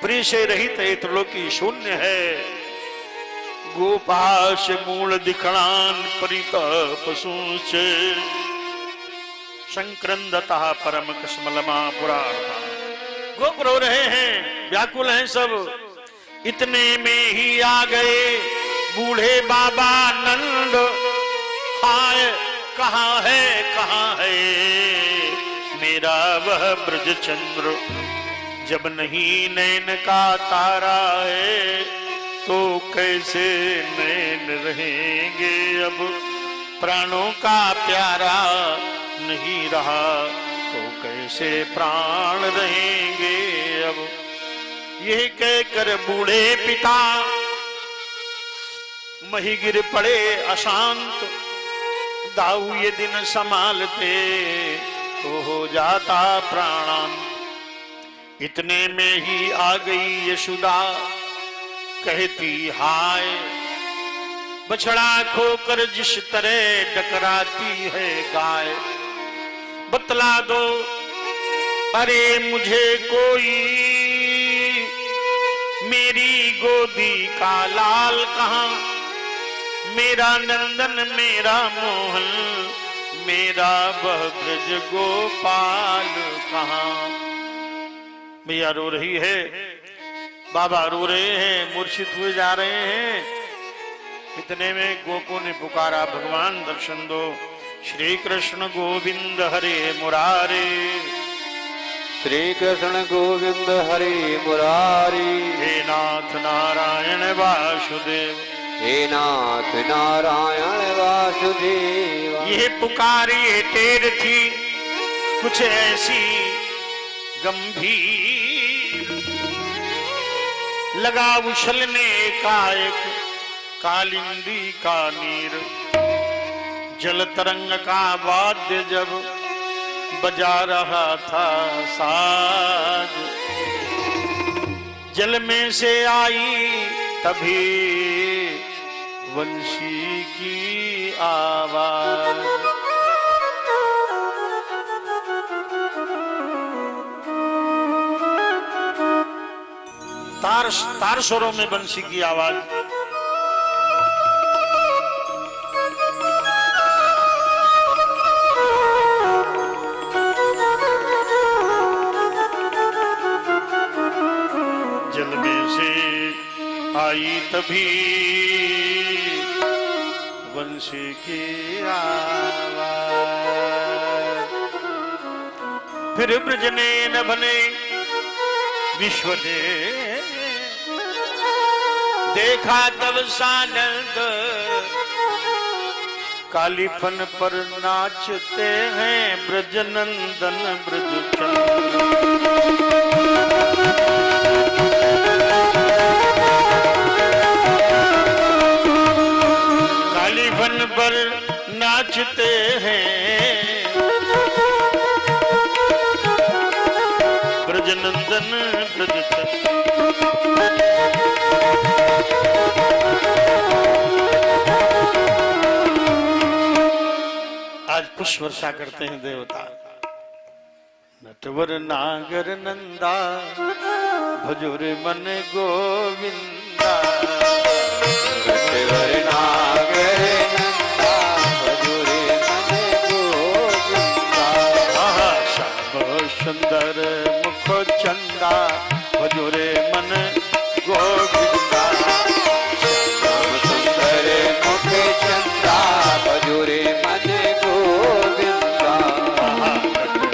प्रिय से रहित ये त्रिलोकी शून्य है। गोपाश मूल दिखणान परितपसूंच संक्रंदतः परम कस्मलमा पुरार्था। गोप रो रहे हैं, व्याकुल हैं सब। इतने में ही आ गए बूढ़े बाबा नंद। हाय कहाँ है मेरा वह ब्रज चंद्र। जब नहीं नैन का तारा है तो कैसे नैन रहेंगे। अब प्राणों का प्यारा नहीं रहा तो कैसे प्राण रहेंगे। अब यह कहकर बूढ़े पिता मही गिर पड़े अशांत। दाऊ ये दिन संभालते तो हो जाता प्राणांत। इतने में ही आ गई यशोदा कहती हाय। बछड़ा खोकर जिस तरह डकराती है गाय। बतला दो अरे मुझे कोई मेरी गोदी का लाल कहाँ। मेरा नंदन मेरा मोहन मेरा वह ब्रज गोपाल कहाँ। मैया रो रही है, बाबा रो रहे हैं, मूर्छित हुए जा रहे हैं। इतने में गोपों ने पुकारा भगवान दर्शन दो। श्री कृष्ण गोविंद हरे मुरारे। श्री कृष्ण गोविंद हरे मुरारी। हे नाथ नारायण वासुदेव। हे नाथ नारायण वासुदेव। ये पुकार ये टेर थी कुछ ऐसी गंभीर। लगा उछलने का एक कालिंदी का नीर। जल तरंग का वाद्य जब बजा रहा था साज, जल में से आई तभी वंशी की आवाज। तार स्वरों में बंसी की आवाज। जल में से आई तभी बंसी की आवाज। फिर ब्रज ने न बने विश्व ने देखा तब सानंद, कालीफन पर नाचते हैं ब्रज नंदन ब्रज चंद्र। कालीफन पर नाचते हैं ब्रज नंदन ब्रज चंद्र। आज पुष्प वर्षा करते हैं देवता। नटवर नागर नंदा भजोर मन गोविंदा। नटवर नागर नंदा भजोर मन गोविंदा। श्याम सुंदर मुख चंदा भजोरे मन गोविंदा। श्याम सुंदर मुख चंदा भजोरे मन गोविंदा।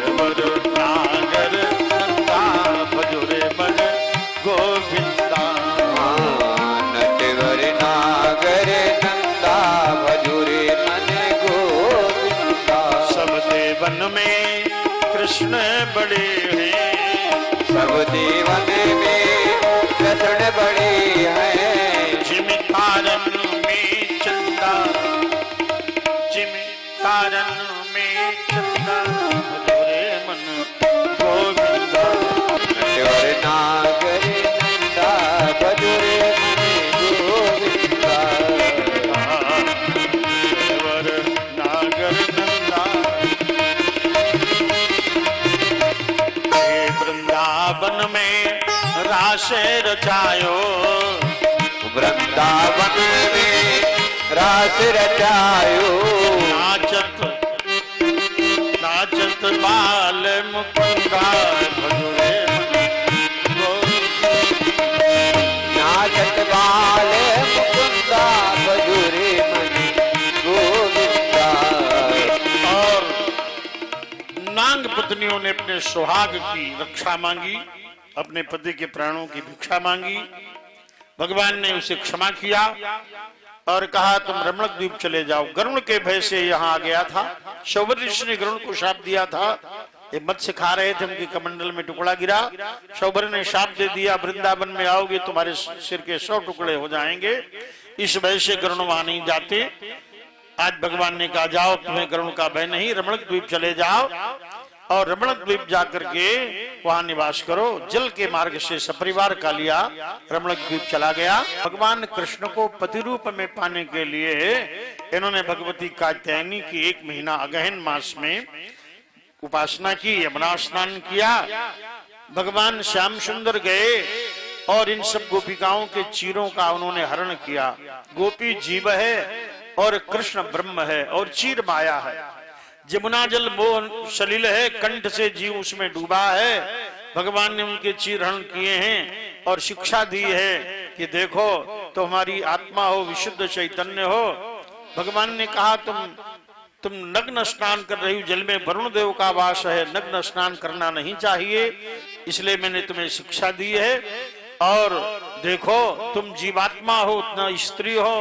नटवर नागर नंदा भजोरे मन गोविंदा। नटवर नागर नंदा भजोरे मन गोविंदा। सब देवन में कृष्ण बड़े हैं। सब देवन में कृष्ण बड़े हैं। जिम कारण में चंदा, जिम कारण में चंदा भजोरे मन गोविंदा। नटवर नागर नंदा भजोरे मन गोविंदा। नटवर नागर नंदा। वृंदावन में रास रचायो। वृंदावन में रास रचायो। नाचत नाचत बाल मुकुंदा भजोरे नाचत बाल मुकुंदा भजोरे मन गोविंदा। और नांग पत्नियों ने अपने सुहाग की रक्षा मांगी, अपने पति के प्राणों की भिक्षा मांगी। भगवान ने उसे क्षमा किया और कहा तुम रमणक द्वीप चले जाओ। गरुण के भय से यहाँ आ गया था। शौभर ऋषि ने गरुण को शाप दिया था। ये मत्स्य खा रहे थे, उनके कमंडल में टुकड़ा गिरा। शौभर ने शाप दे दिया वृंदावन में आओगे तुम्हारे सिर के 100 टुकड़े हो जाएंगे। इस भय से गरुण वहां नहीं जाते। आज भगवान ने कहा जाओ, तुम्हें गरुण का भय नहीं, रमणक द्वीप चले जाओ और रमणक द्वीप जाकर के वहां निवास करो। जल के मार्ग से सपरिवार कालिया रमणक द्वीप चला गया। भगवान कृष्ण को पति रूप में पाने के लिए इन्होंने भगवती कात्यायनी की 1 महीना अगहन मास में उपासना की, यमुना स्नान किया। भगवान श्याम सुंदर गए और इन सब गोपिकाओं के चीरों का उन्होंने हरण किया। गोपी जीव है और कृष्ण ब्रह्म है और चीर माया है। जमुना जल मोह सलील है, कंठ से जीव उसमें डूबा है। भगवान ने उनके चीर हरण किए हैं और शिक्षा दी है कि देखो तो हमारी आत्मा हो, विशुद्ध चैतन्य हो। भगवान ने कहा तुम नग्न स्नान कर रही हो, जल में वरुण देव का वास है, नग्न स्नान करना नहीं चाहिए, इसलिए मैंने तुम्हें शिक्षा दी है। और देखो तुम जीवात्मा हो, न स्त्री हो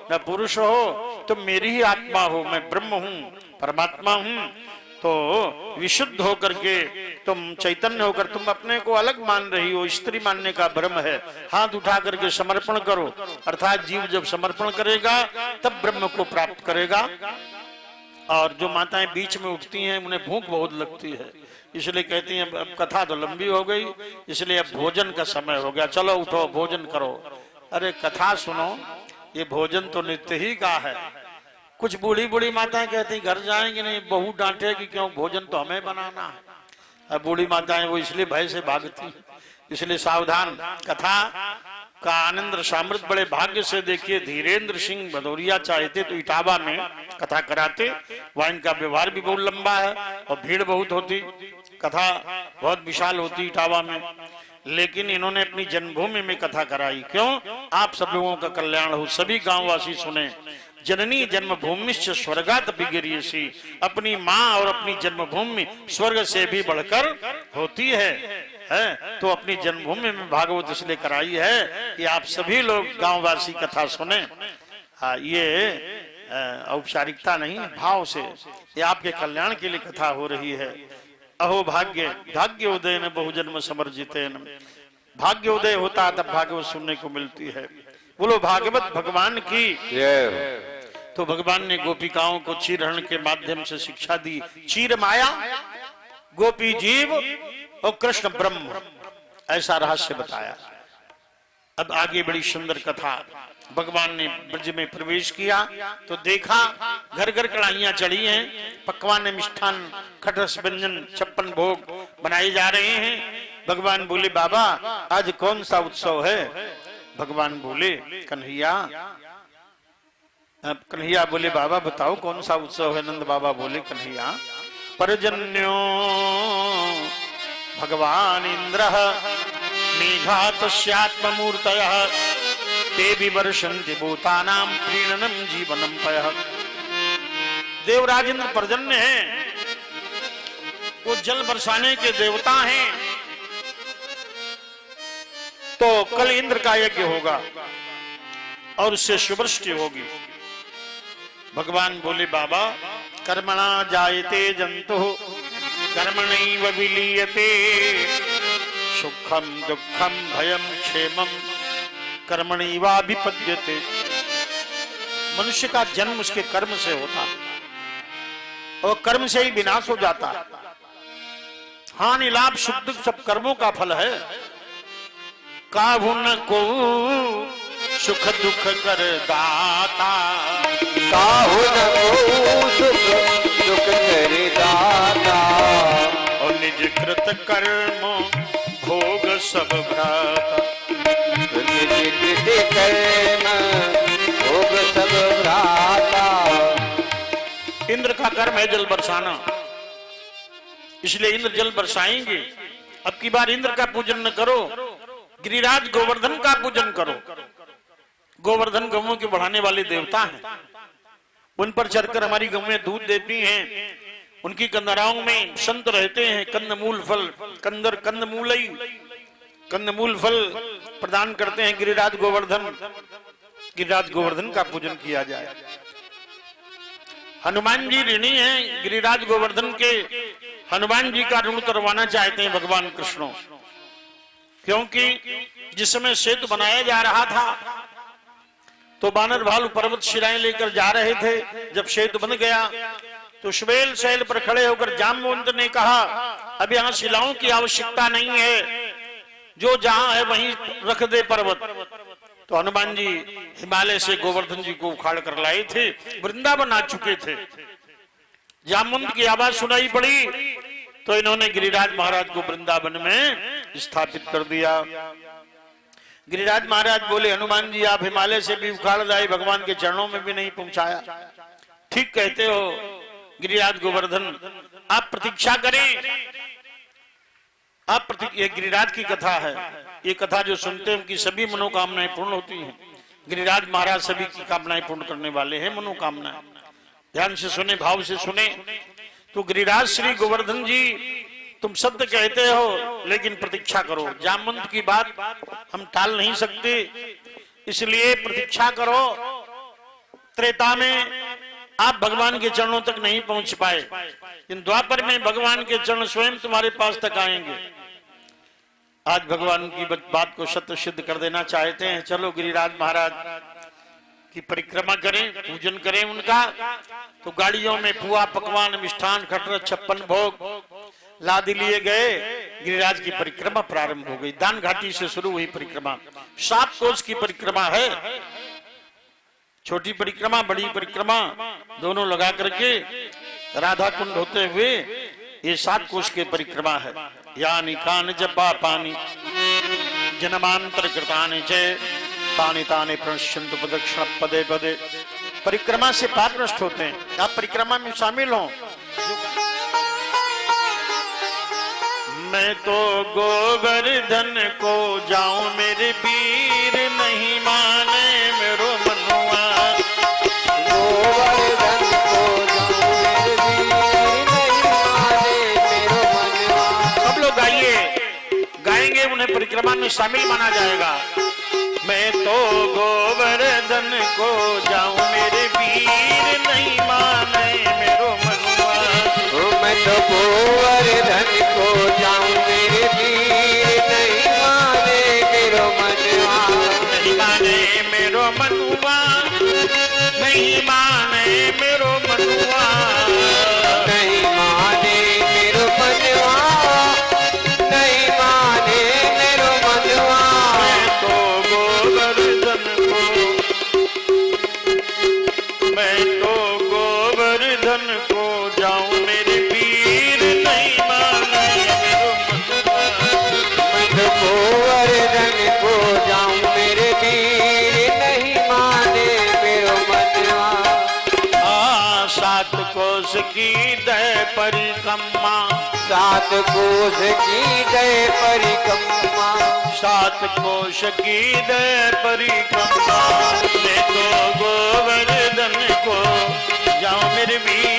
न पुरुष हो, तुम मेरी ही आत्मा हो, मैं ब्रह्म हूँ, परमात्मा हूँ। तो विशुद्ध होकर के तुम चैतन्य होकर तुम अपने को अलग मान रही हो, स्त्री मानने का भ्रम है। हाथ उठा करके समर्पण करो, अर्थात जीव जब समर्पण करेगा तब ब्रह्म को प्राप्त करेगा। और जो माताएं बीच में उठती हैं उन्हें भूख बहुत लगती है, इसलिए कहती हैं अब कथा तो लंबी हो गई, इसलिए अब भोजन का समय हो गया, चलो उठो भोजन करो। अरे कथा सुनो, ये भोजन तो नित्य ही का है। कुछ बूढ़ी बूढ़ी माताएं कहती घर जाएंगे नहीं, बहू डांटेगी क्यों, भोजन तो हमें बनाना है। अब बूढ़ी माताएं वो इसलिए भय से भागती, इसलिए सावधान। कथा का आनंद सामृत बड़े भाग्य से देखिए धीरेन्द्र सिंह भदौरिया चाहते तो इटावा में कथा कराते, वहां इनका व्यवहार भी बहुत लंबा है और भीड़ बहुत होती, कथा बहुत विशाल होती इटावा में, लेकिन इन्होंने अपनी जन्मभूमि में कथा कराई। क्यों? आप सब लोगों का कल्याण हो, सभी गांववासी सुने। जननी जन्मभूमिश्च स्वर्गात् विगिर्यसि, अपनी माँ और अपनी जन्मभूमि स्वर्ग से भी बढ़कर होती है। तो अपनी जन्मभूमि में भागवत इसलिए कराई है कि आप सभी लोग गांववासी कथा सुने। ये औपचारिकता नहीं, भाव से, ये आपके कल्याण के लिए कथा हो रही है। अहो भाग्य भाग्य उदय न बहुजन्म समर्जिते न, भाग्य उदय होता तब भागवत सुनने को मिलती है। बोलो भागवत भगवान की। तो भगवान ने गोपिकाओं को चीरहरण के माध्यम से शिक्षा दी। चीर माया, गोपी जीव और कृष्ण ब्रह्म, ऐसा रहस्य बताया। अब आगे बड़ी सुंदर कथा। भगवान ने ब्रज में प्रवेश किया तो देखा घर घर कढ़ाइयां चढ़ी हैं, पकवान मिष्ठान खटरस व्यंजन 56 भोग बनाए जा रहे हैं। भगवान बोले बाबा आज कौन सा उत्सव है? भगवान बोले कन्हैया। कन्हैया बोले बाबा बताओ कौन सा उत्सव है? नंद बाबा बोले कन्हैया परजन्यो भगवान इंद्र मेघातस्यात्ममूर्तयः ते विवर्षन्ति भूतानां प्रीणनं जीवनं पयः। देवराज इंद्र पर्जन्य है, वो जल बरसाने के देवता हैं। तो कल इंद्र का यज्ञ होगा और उससे शुभवृष्टि होगी। भगवान बोले बाबा कर्मणा जायते जंतु कर्मणैव विलीयते, सुखम दुखम भयम क्षेमम कर्मणैवाभिपद्यते। मनुष्य का जन्म उसके कर्म से होता और कर्म से ही विनाश हो जाता। हानि लाभ सुख दुख सब कर्मों का फल है। काहू न को सुख दुख कर दाता, काहू न को सुख दुख कर दाता, और निज कृत कर्म भोग सब भ्राता। निज कृत कर्म भोग सब भ्राता। इंद्र का कर्म है जल बरसाना, इसलिए इंद्र जल बरसाएंगे। अब की बार इंद्र का पूजन न करो, गिरिराज गोवर्धन का पूजन करो। गोवर्धन गौओं के बढ़ाने वाले देवता हैं, उन पर चढ़कर हमारी गौएं दूध देती हैं। उनकी कंदराओं में संत रहते हैं, कंदमूल फल कंदमूल फल प्रदान करते हैं गिरिराज गोवर्धन। गिरिराज गोवर्धन का पूजन किया जाए। हनुमान जी ऋणी हैं गिरिराज गोवर्धन के, हनुमान जी का ऋण उतरवाना चाहते हैं भगवान कृष्ण, क्योंकि जिस समय सेतु बनाया जा रहा था तो बानर भालू पर्वत शिलाएं लेकर जा रहे थे। जब सेतु बन गया तो श्वेल शैल पर खड़े होकर जाम्बवंत ने कहा अब यहाँ शिलाओं की आवश्यकता नहीं है, जो जहां है वहीं रख दे पर्वत। तो हनुमान जी हिमालय से गोवर्धन जी को उखाड़ कर लाए थे, वृंदावन आ चुके थे। जाम्बवंत की आवाज सुनाई पड़ी तो इन्होंने गिरिराज महाराज को वृंदावन में स्थापित कर दिया। गिरिराज महाराज बोले हनुमान जी आप हिमालय से भी उखाड़ लाए, भगवान के चरणों में भी नहीं पहुंचाया। ठीक कहते हो गिरिराज गोवर्धन, आप प्रतीक्षा करें। ये गिरिराज की कथा है, ये कथा जो सुनते हैं उनकी सभी मनोकामनाएं पूर्ण होती हैं। गिरिराज महाराज सभी की कामनाएं पूर्ण करने वाले हैं, मनोकामनाएं। ध्यान से सुने, भाव से सुने। तो गिरिराज श्री गोवर्धन जी तुम सत्य कहते हो लेकिन प्रतीक्षा करो, जामवंत की बात हम टाल नहीं सकते, इसलिए प्रतीक्षा करो। त्रेता में आप भगवान के चरणों तक नहीं पहुंच पाए, इन द्वापर में भगवान के चरण स्वयं तुम्हारे पास तक आएंगे। आज भगवान की बात को सत्य सिद्ध कर देना चाहते हैं। चलो गिरिराज महाराज की परिक्रमा करें, पूजन करें उनका। तो गाड़ियों में पुआ पकवान मिष्ठान खटर 56 भोग लाद लिए गए। गिरिराज की परिक्रमा प्रारंभ हो गई। दान घाटी से शुरू हुई परिक्रमा। 7 कोस की परिक्रमा है। छोटी परिक्रमा बड़ी परिक्रमा दोनों लगा करके राधा कुंड होते हुए ये 7 कोस की परिक्रमा है। यानी कान जपा पानी जन्मांतर कृतानि चे तानि तानि प्रणश्यन्तु प्रदक्षिण पदे पदे। परिक्रमा से पाप नष्ट होते हैं। आप परिक्रमा में शामिल हो। मैं तो गोवर्धन को जाऊं मेरे वीर नहीं माने मेरो मनुआ। गोवर्धन को जाऊं मेरे वीर नहीं माने मेरो मनवा। सब लोग गाइए, गाएंगे उन्हें परिक्रमा में शामिल माना जाएगा। मैं तो गोवर्धन को जाऊं मेरे वीर नहीं माने मेरो मनुआ। मैं तो गोवर्धन को जाऊं मेरे वीर नहीं माने मेरो मनवा। नहीं माने मेरो मनुआ, नहीं माने मेरो मनुआ, नहीं माने मेरो मनवा, नहीं माने मेरो मनवा। मैं तो गोवर्धन को, मैं तो गोवर्धन को जाऊं मेरे वीर नहीं माने मेरो मनुआ। मैं तो गोवर्धन को जाऊं मेरे वीर नहीं माने मेरो मनवा। 7 कोस की दय परिक्रमा, 7 कोस की जय परिक्रमा। 7 कोश की दय परिक्रमा। मैं तो गोवर्धन को जाऊं मेरे वीर